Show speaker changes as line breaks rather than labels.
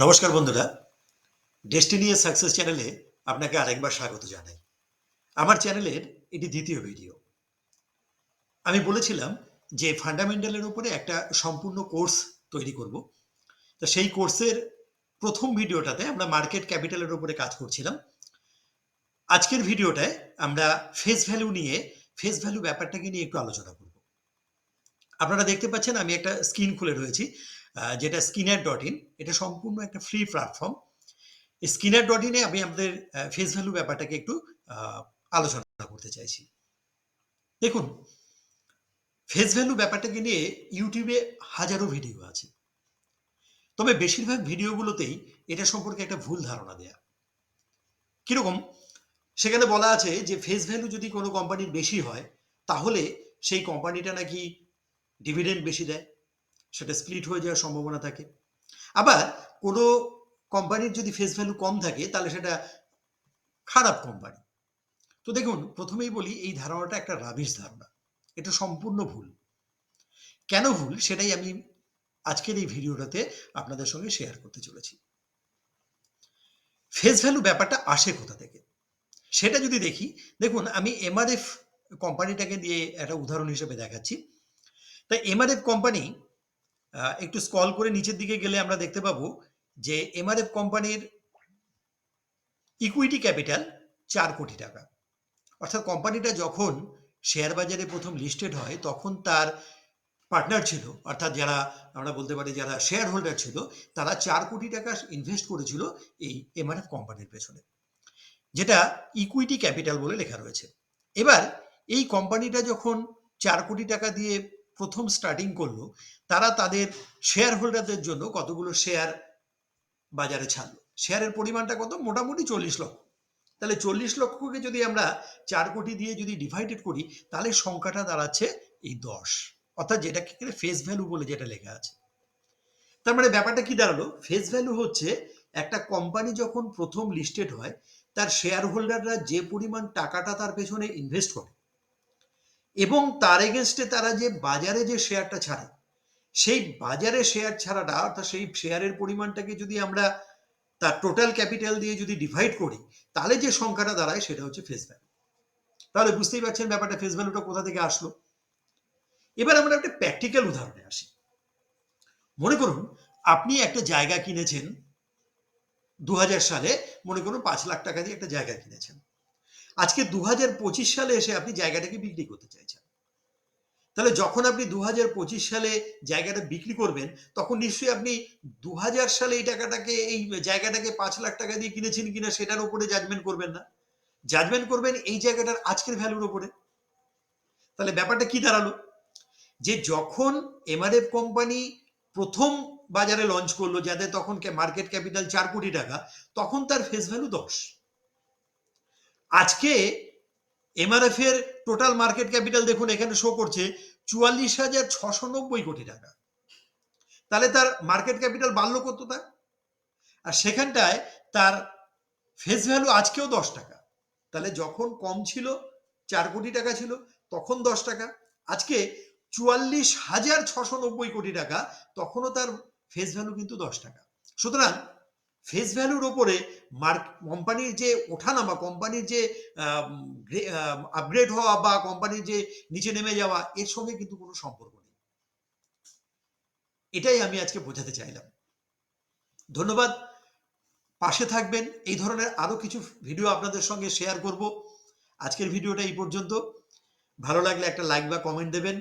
নমস্কার বন্ধুরা, ডেস্টিনি এ সাকসেস চ্যানেলে আপনাকে আরেকবার স্বাগত জানাই। আমার চ্যানেলের এটি দ্বিতীয় ভিডিও। আমি বলেছিলাম যে ফান্ডামেন্টালের উপরে একটা সম্পূর্ণ কোর্স তৈরি করব। তো সেই কোর্সের প্রথম ভিডিওটাতে আমরা মার্কেট ক্যাপিটালের উপরে কাজ করছিলাম। আজকের ভিডিওটায় আমরা ফেস ভ্যালু ব্যাপারটাকে নিয়ে একটু আলোচনা করব। আপনারা দেখতে পাচ্ছেন আমি একটা স্ক্রিন খুলে রয়েছি, যেটা skinner.in। এটা সম্পূর্ণ একটা ফ্রি প্ল্যাটফর্ম। স্কিনার.ইন আমি আমাদের ফেস ভ্যালু ব্যাপারটাকে একটু আলোচনা করতে চাইছি। দেখুন, ফেস ভ্যালু ব্যাপারটাকে নিয়ে ইউটিউবে হাজারো ভিডিও আছে, তবে বেশিরভাগ ভিডিওগুলোতেই এটা সম্পর্কে একটা ভুল ধারণা দেয়া। কিরকম? সেখানে বলা আছে যে ফেস ভ্যালু যদি কোনো কোম্পানির বেশি হয়, তাহলে সেই কোম্পানিটা নাকি ডিভিডেন্ড বেশি দেয়, সেটা স্প্লিট হয়ে যাওয়ার সম্ভাবনা থাকে। আবার কোনো কোম্পানির যদি ফেস ভ্যালু কম থাকে, তাহলে সেটা খারাপ কোম্পানি। তো দেখুন, প্রথমেই বলি এই ধারণাটা একটা রাবিশ ধারণা। এটা সম্পূর্ণ ভুল। কেন ভুল সেটাই আমি আজকের এই ভিডিওটাতে আপনাদের সঙ্গে শেয়ার করতে চলেছি। ফেস ভ্যালু ব্যাপারটা আসে কোথা থেকে সেটা যদি দেখি, দেখুন আমি এমআরএফ কোম্পানিটাকে দিয়ে একটা উদাহরণ হিসেবে দেখাচ্ছি। তাই এমআরএফ কোম্পানি, একটু স্ক্রল করে নিচের দিকে গেলে আমরা দেখতে পাবো যে এমআরএফ কোম্পানির ইকুইটি ক্যাপিটাল 4 কোটি টাকা। অর্থাৎ কোম্পানিটা যখন শেয়ার বাজারে প্রথম লিস্টেড হয়, তখন তার পার্টনার ছিল, অর্থাৎ যারা আমরা বলতে পারি যারা শেয়ার হোল্ডার ছিল, তারা 4 কোটি টাকা ইনভেস্ট করেছিল এই এমআরএফ কোম্পানির পেছনে, যেটা ইকুইটি ক্যাপিটাল বলে লেখা রয়েছে। এবার এই কোম্পানিটা যখন 4 কোটি টাকা দিয়ে প্রথম স্টার্টিং করলো, তারা তাদের শেয়ার হোল্ডারদের জন্য কতগুলো শেয়ার বাজারে ছাড়লো। শেয়ারের পরিমাণটা কত? মোটামুটি 40 লক্ষ। তাহলে 40 লক্ষকে যদি আমরা 4 কোটি দিয়ে যদি ডিভাইডেড করি, তাহলে সংখ্যাটা দাঁড়াচ্ছে এই 10, অর্থাৎ যেটাকে ফেস ভ্যালু বলে যেটা লেখা আছে। তার মানে ব্যাপারটা কি দাঁড়ালো? ফেস ভ্যালু হচ্ছে একটা কোম্পানি যখন প্রথম লিস্টেড হয়, তার শেয়ার হোল্ডাররা যে পরিমাণ টাকাটা তার পেছনে ইনভেস্ট করে এবং তার এগেনস্টে তারা যে বাজারে যে শেয়ারটা ছাড়ে, সেই বাজারে শেয়ার ছাড়াটা, অর্থাৎ সেই শেয়ারের পরিমাণটাকে যদি আমরা তার টোটাল ক্যাপিটাল দিয়ে যদি ডিভাইড করি, তাহলে যে সংখ্যাটা দাঁড়ায় সেটা হচ্ছে ফেস ভ্যালু। তাহলে বুঝতেই পারছেন ব্যাপারটা, ফেস ভ্যালুটা কোথা থেকে আসলো। এবার আমরা একটা প্র্যাকটিক্যাল উদাহরণে আসি। মনে করুন আপনি একটা জায়গা কিনেছেন 2000 সালে, মনে করুন 5 লাখ টাকা দিয়ে একটা জায়গা কিনেছেন। আজকে 2025 সালে এসে আপনি জায়গাটাকে বিক্রি করতে চাইছেন। তাহলে যখন আপনি 2025 সালে জায়গাটা বিক্রি করবেন, তখন নিশ্চয়ই আপনি 2000 সালে এই জায়গাটাকে 5 লাখ টাকা দিয়ে কিনেছেন কিনা সেটার উপরে জাজমেন্ট করবেন না, জাজমেন্ট করবেন এই জায়গাটার আজকের ভ্যালুর উপরে। তাহলে ব্যাপারটা কি দাঁড়ালো? যে যখন এমআরএফ কোম্পানি প্রথম বাজারে লঞ্চ করলো, যাদের তখন মার্কেট ক্যাপিটাল 4 কোটি টাকা, তখন তার ফেস ভ্যালু 10। আজকে এমআরএফ এর টোটাল মার্কেট ক্যাপিটাল দেখুন, এখানে শো করছে 44,690 কোটি টাকা। তাহলে তার মার্কেট ক্যাপিটাল বাড়লো কতটা? আর সেখানটায় তার ফেস ভ্যালু আজকেও 10 টাকা। তাহলে যখন কম ছিল, 4 কোটি টাকা ছিল, তখন 10 টাকা। আজকে 44,690 কোটি টাকা, তখনও তার ফেস ভ্যালু কিন্তু 10 টাকা। সুতরাং ফেস ভ্যালুর ওপরে কোম্পানির যে ওঠানামা, কোম্পানির যে আপগ্রেড হওয়া বা কোম্পানির যে নিচে নেমে যাওয়া, এর সঙ্গে কিন্তু কোনো সম্পর্ক নেই। এটাই আমি আজকে বোঝাতে চাইলাম। ধন্যবাদ। পাশে থাকবেন, এই ধরনের আরো কিছু ভিডিও আপনাদের সঙ্গে শেয়ার করব। আজকের ভিডিওটা এই পর্যন্ত। ভালো লাগলে একটা লাইক বা কমেন্ট দেবেন।